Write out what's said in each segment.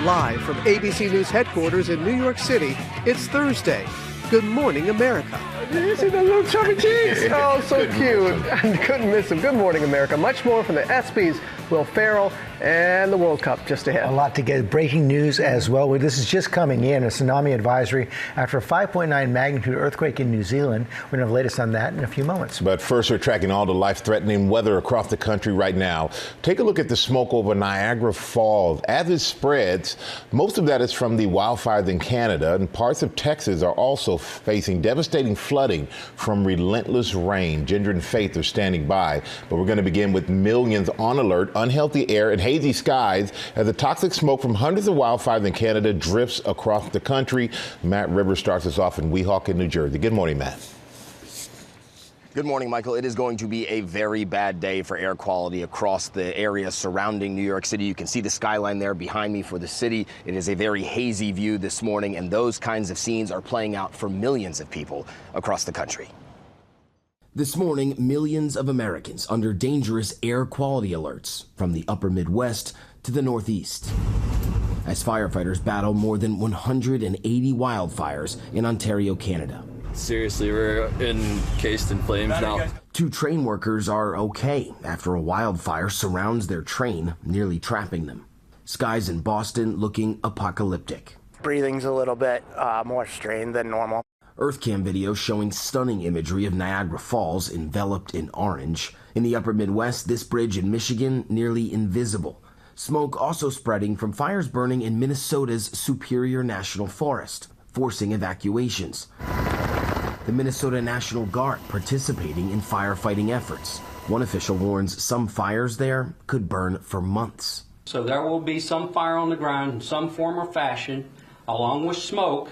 Live from ABC News headquarters in New York City, it's Thursday. Good morning, America. Did you see the little chubby cheeks? Oh, so cute. I couldn't miss them. Good morning, America. Much more from the ESPYs, Will Ferrell, and the World Cup just ahead. A lot to get. Breaking news as well. This is just coming in, a tsunami advisory after a 5.9 magnitude earthquake in New Zealand. We're going to have the latest on that in a few moments. But first, we're tracking all the life-threatening weather across the country right now. Take a look at the smoke over Niagara Falls. As it spreads, most of that is from the wildfires in Canada, and parts of Texas are also facing devastating flooding from relentless rain. Ginger and Faith are standing by, but we're going to begin with millions on alert, unhealthy air and hazy skies as the toxic smoke from hundreds of wildfires in Canada drifts across the country. Matt Rivers starts us off in Weehawken, New Jersey. Good morning, Matt. Good morning, Michael. It is going to be a very bad day for air quality across the area surrounding New York City. You can see the skyline there behind me for the city. It is a very hazy view this morning, and those kinds of scenes are playing out for millions of people across the country. This morning, millions of Americans under dangerous air quality alerts from the upper Midwest to the Northeast, as firefighters battle more than 180 wildfires in Ontario, Canada. Seriously, we're encased in flames now. 2 train workers are okay after a wildfire surrounds their train, nearly trapping them. Skies in Boston looking apocalyptic. Breathing's a little bit more strained than normal. Earthcam video showing stunning imagery of Niagara Falls enveloped in orange. In the upper Midwest, this bridge in Michigan nearly invisible. Smoke also spreading from fires burning in Minnesota's Superior National Forest, forcing evacuations. The Minnesota National Guard participating in firefighting efforts. One official warns some fires there could burn for months. So there will be some fire on the ground in some form or fashion, along with smoke,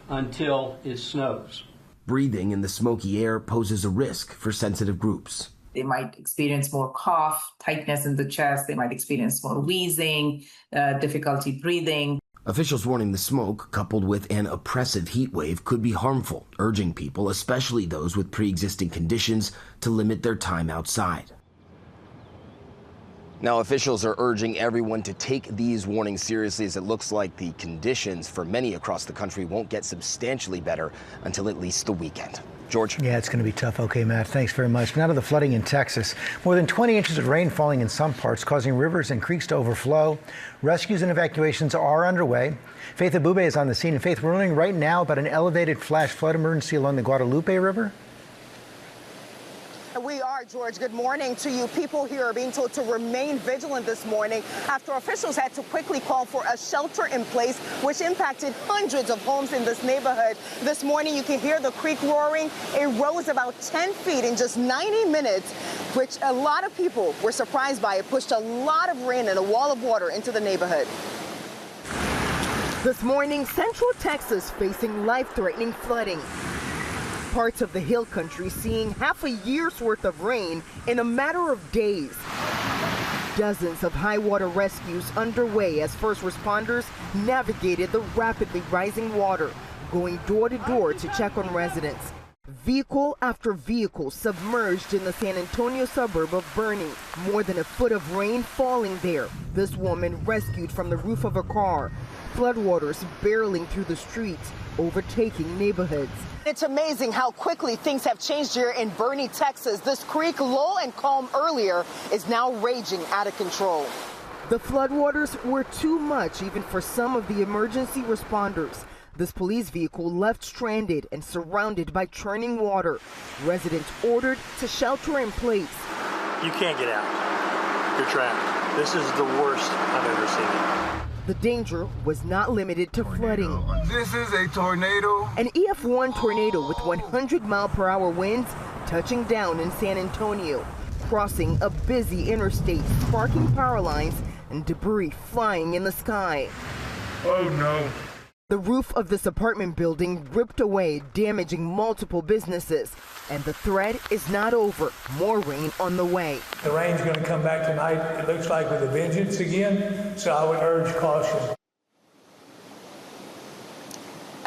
until it snows. Breathing in the smoky air poses a risk for sensitive groups. They might experience more cough, tightness in the chest. They might experience more wheezing, difficulty breathing. Officials warning the smoke, coupled with an oppressive heat wave, could be harmful, urging people, especially those with pre-existing conditions, to limit their time outside. Now, officials are urging everyone to take these warnings seriously, as it looks like the conditions for many across the country won't get substantially better until at least the weekend. George? Yeah, it's going to be tough. Okay, Matt, thanks very much. Now to the flooding in Texas. More than 20 inches of rain falling in some parts, causing rivers and creeks to overflow. Rescues and evacuations are underway. Faith Abube is on the scene. And Faith, we're learning right now about an elevated flash flood emergency along the Guadalupe River. We are, George. Good morning to you. People here are being told to remain vigilant this morning after officials had to quickly call for a shelter in place, which impacted hundreds of homes in this neighborhood. This morning, you can hear the creek roaring. It rose about 10 feet in just 90 minutes, which a lot of people were surprised by. It pushed a lot of rain and a wall of water into the neighborhood. This morning, Central Texas facing life-threatening flooding. Parts of the hill country seeing half a year's worth of rain in a matter of days. Dozens of high water rescues underway as first responders navigated the rapidly rising water, going door to door to check on residents. Vehicle after vehicle submerged in the San Antonio suburb of Boerne. More than a foot of rain falling there. This woman rescued from the roof of a car. Floodwaters barreling through the streets, overtaking neighborhoods. It's amazing how quickly things have changed here in Boerne, Texas. This creek, low and calm earlier, is now raging out of control. The floodwaters were too much even for some of the emergency responders. This police vehicle left stranded and surrounded by churning water. Residents ordered to shelter in place. You can't get out. You're trapped. This is the worst I've ever seen it. The danger was not limited to flooding. This is a tornado. An EF1 tornado with 100-mile-per-hour winds touching down in San Antonio, crossing a busy interstate, sparking power lines and debris flying in the sky. Oh no. The roof of this apartment building ripped away, damaging multiple businesses. And the threat is not over. More rain on the way. The rain's going to come back tonight, it looks like, with a vengeance again, so I would urge caution.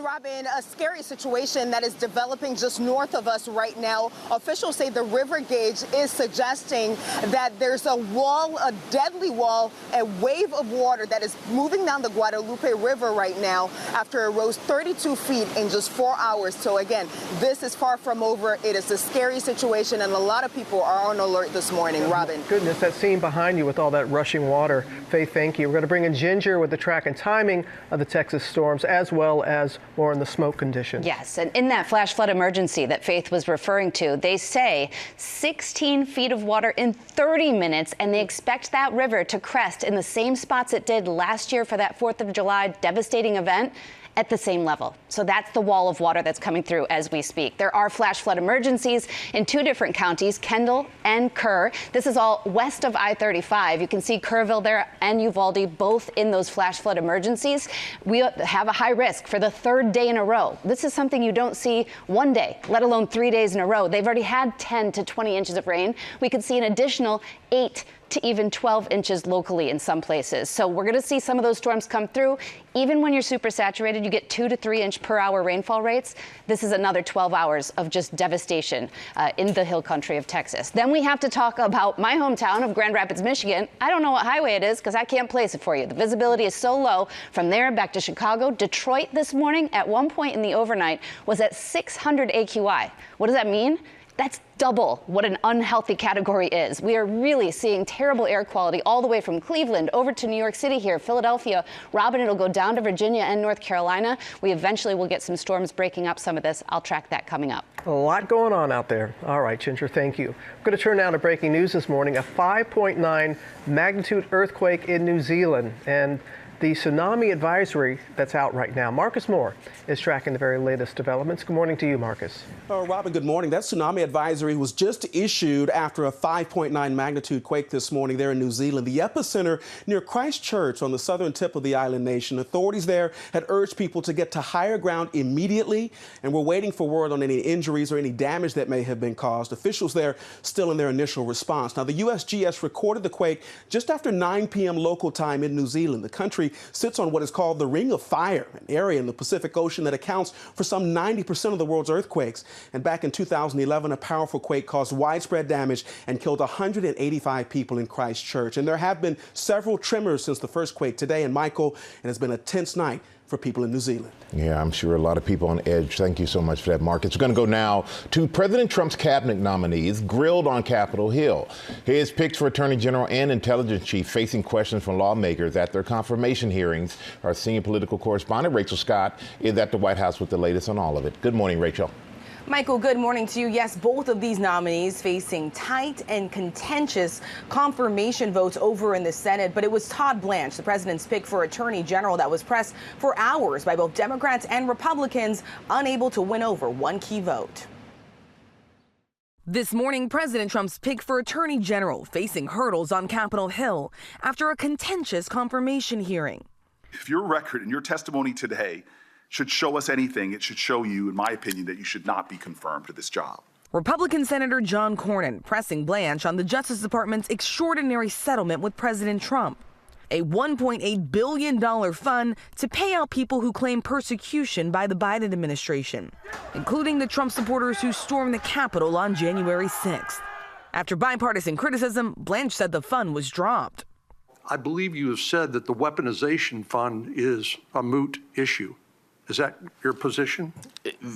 And Robin, a scary situation that is developing just north of us right now. Officials say the river gauge is suggesting that there's a wall, a deadly wall, a wave of water that is moving down the Guadalupe River right now after it rose 32 feet in just 4 hours. So again, this is far from over. It is a scary situation, and a lot of people are on alert this morning. Robin. Goodness, that scene behind you with all that rushing water. Faith, thank you. We're going to bring in Ginger with the track and timing of the Texas storms, as well as more on the smoke conditions. Yes, and in that flash flood emergency that Faith was referring to, they say 16 feet of water in 30 minutes, and they expect that river to crest in the same spots it did last year for that 4th of July devastating event at the same level. So that's the wall of water that's coming through as we speak. There are flash flood emergencies in 2 different counties, Kendall and Kerr. This is all west of I-35. You can see Kerrville there and Uvalde both in those flash flood emergencies. We have a high risk for the 3rd day in a row. This is something you don't see one day, let alone 3 days in a row. They've already had 10 to 20 inches of rain. We could see an additional 8 to even 12 inches locally in some places. So we're going to see some of those storms come through. Even when you're super saturated, you get 2 to 3 inch per hour rainfall rates. This is another 12 hours of just devastation in the hill country of Texas. Then we have to talk about my hometown of Grand Rapids, Michigan. I don't know what highway it is because I can't place it for you. The visibility is so low from there back to Chicago. Detroit this morning at one point in the overnight was at 600 AQI. What does that mean? That's double what an unhealthy category is. We are really seeing terrible air quality all the way from Cleveland over to New York City here, Philadelphia. Robin, it'll go down to Virginia and North Carolina. We eventually will get some storms breaking up some of this. I'll track that coming up. A lot going on out there. All right, Ginger, thank you. I'm going to turn now to breaking news this morning. A 5.9 magnitude earthquake in New Zealand and the tsunami advisory that's out right now. Marcus Moore is tracking the very latest developments. Good morning to you, Marcus. Robin, good morning. That tsunami advisory was just issued after a 5.9 magnitude quake this morning there in New Zealand. The epicenter near Christchurch on the southern tip of the island nation. Authorities there had urged people to get to higher ground immediately, and we're waiting for word on any injuries or any damage that may have been caused. Officials there still in their initial response. Now, the USGS recorded the quake just after 9 p.m. local time in New Zealand. The country sits on what is called the Ring of Fire, an area in the Pacific Ocean that accounts for some 90% of the world's earthquakes. And back in 2011, a powerful quake caused widespread damage and killed 185 people in Christchurch. And there have been several tremors since the first quake today. And Michael, it has been a tense night for people in New Zealand. Yeah, I'm sure a lot of people on edge. Thank you so much for that, Marcus. We're going to go now to President Trump's cabinet nominees grilled on Capitol Hill. His picks for Attorney General and Intelligence Chief facing questions from lawmakers at their confirmation hearings. Our senior political correspondent, Rachel Scott, is at the White House with the latest on all of it. Good morning, Rachel. Michael, good morning to you. Yes, both of these nominees facing tight and contentious confirmation votes over in the Senate. But it was Todd Blanche, the president's pick for Attorney General, that was pressed for hours by both Democrats and Republicans, unable to win over one key vote. This morning, President Trump's pick for Attorney General facing hurdles on Capitol Hill after a contentious confirmation hearing. If your record and your testimony today should show us anything, it should show you, in my opinion, that you should not be confirmed to this job. Republican Senator John Cornyn pressing Blanche on the Justice Department's extraordinary settlement with President Trump, a $1.8 billion fund to pay out people who claim persecution by the Biden administration, including the Trump supporters who stormed the Capitol on January 6th. After bipartisan criticism, Blanche said the fund was dropped. I believe you have said that the weaponization fund is a moot issue. Is that your position?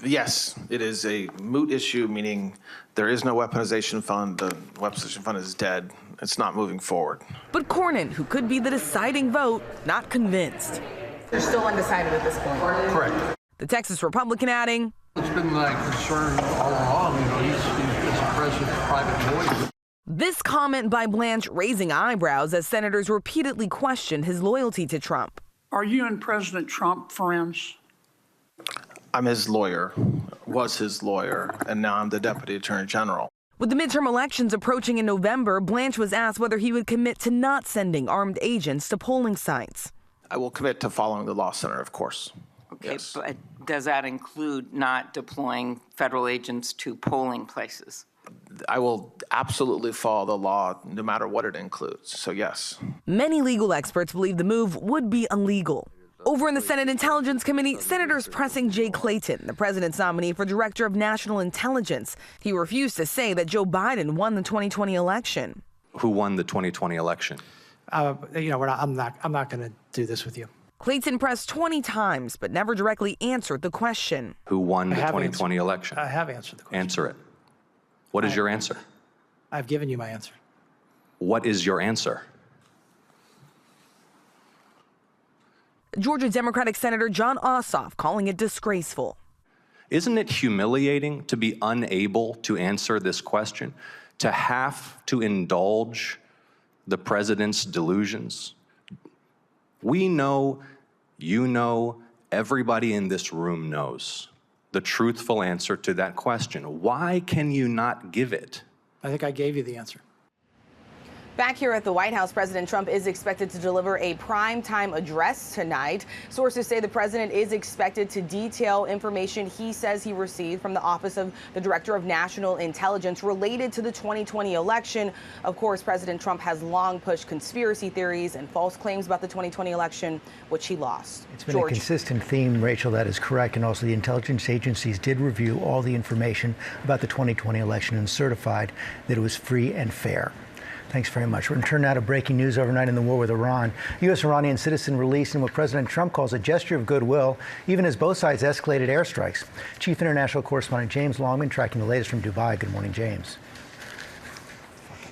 Yes, it is a moot issue, meaning there is no weaponization fund. The weaponization fund is dead. It's not moving forward. But Cornyn, who could be the deciding vote, not convinced. They're still undecided at this point. Correct. The Texas Republican adding, It's been my concern all along. He's the president's private lawyer. This comment by Blanche raising eyebrows as senators repeatedly questioned his loyalty to Trump. Are you and President Trump friends? I'm his lawyer, was his lawyer, and now I'm the Deputy Attorney General. With the midterm elections approaching in November, Blanche was asked whether he would commit to not sending armed agents to polling sites. I will commit to following the law center, of course. Okay, yes. But does that include not deploying federal agents to polling places? I will absolutely follow the law, no matter what it includes. So, yes. Many legal experts believe the move would be illegal. Over in the Senate Intelligence Committee, senators pressing Jay Clayton, the president's nominee for Director of National Intelligence. He refused to say that Joe Biden won the 2020 election. Who won the 2020 election? I'm not going to do this with you. Clayton pressed 20 times, but never directly answered the question. Who won the 2020 election? I have answered the question. Answer it. What is your answer? I've given you my answer. What is your answer? Georgia Democratic Senator Jon Ossoff calling it disgraceful. Isn't it humiliating to be unable to answer this question, to have to indulge the president's delusions? We know, you know, everybody in this room knows the truthful answer to that question. Why can you not give it? I think I gave you the answer. Back here at the White House, President Trump is expected to deliver a primetime address tonight. Sources say the president is expected to detail information he says he received from the Office of the Director of National Intelligence related to the 2020 election. Of course, President Trump has long pushed conspiracy theories and false claims about the 2020 election, which he lost. It's been a consistent theme, Rachel, that is correct. And also the intelligence agencies did review all the information about the 2020 election and certified that it was free and fair. Thanks very much. We're going to turn now to breaking news overnight in the war with Iran. U.S. Iranian citizen released in what President Trump calls a gesture of goodwill, even as both sides escalated airstrikes. Chief International Correspondent James Longman tracking the latest from Dubai. Good morning, James.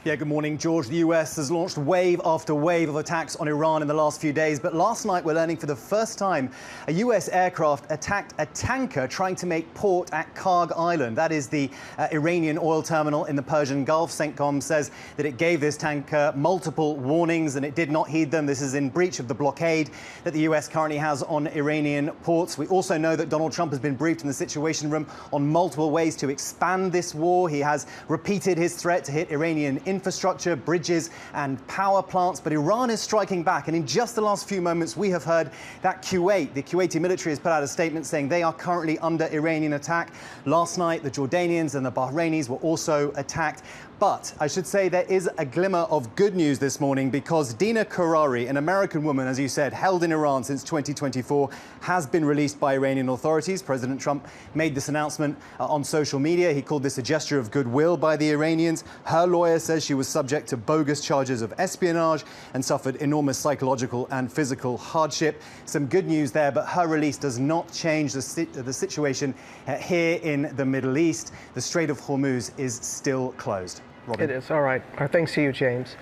Yeah, good morning, George. The US has launched wave after wave of attacks on Iran in the last few days. But last night, we're learning for the first time, a US aircraft attacked a tanker trying to make port at Karg Island. That is the Iranian oil terminal in the Persian Gulf. CENTCOM says that it gave this tanker multiple warnings and it did not heed them. This is in breach of the blockade that the US currently has on Iranian ports. We also know that Donald Trump has been briefed in the Situation Room on multiple ways to expand this war. He has repeated his threat to hit Iranian infrastructure, bridges and power plants, but Iran is striking back. And in just the last few moments, we have heard that the Kuwaiti military has put out a statement saying they are currently under Iranian attack. Last night, the Jordanians and the Bahrainis were also attacked. But I should say there is a glimmer of good news this morning because Dina Karari, an American woman, as you said, held in Iran since 2024, has been released by Iranian authorities. President Trump made this announcement on social media. He called this a gesture of goodwill by the Iranians. Her lawyer says she was subject to bogus charges of espionage and suffered enormous psychological and physical hardship. Some good news there, but her release does not change the situation here in the Middle East. The Strait of Hormuz is still closed. Robin. It is. All right. Our thanks to you, James.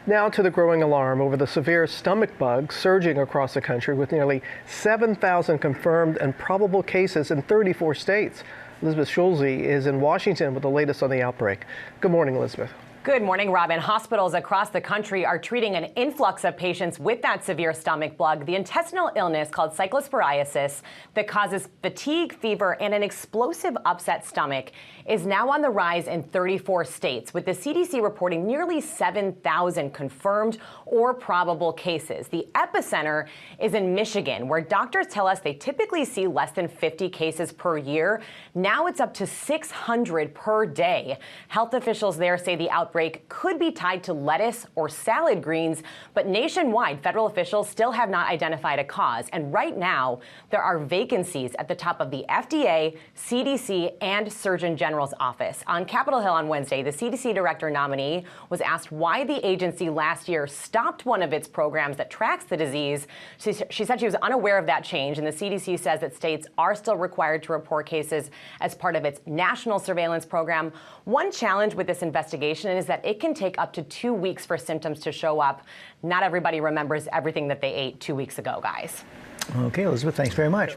Now to the growing alarm over the severe stomach bug surging across the country with nearly 7,000 confirmed and probable cases in 34 states. Elizabeth Schulze is in Washington with the latest on the outbreak. Good morning, Elizabeth. Good morning, Robin. Hospitals across the country are treating an influx of patients with that severe stomach bug, the intestinal illness called cyclosporiasis that causes fatigue, fever, and an explosive upset stomach is now on the rise in 34 states, with the CDC reporting nearly 7,000 confirmed or probable cases. The epicenter is in Michigan, where doctors tell us they typically see less than 50 cases per year. Now it's up to 600 per day. Health officials there say the outbreak could be tied to lettuce or salad greens, but nationwide, federal officials still have not identified a cause. And right now, there are vacancies at the top of the FDA, CDC, and Surgeon General's office. On Capitol Hill on Wednesday, the CDC director nominee was asked why the agency last year stopped one of its programs that tracks the disease. She said she was unaware of that change, and the CDC says that states are still required to report cases as part of its national surveillance program. One challenge with this investigation is that it can take up to 2 weeks for symptoms to show up. Not everybody remembers everything that they ate 2 weeks ago, guys. Okay, Elizabeth, thanks very much.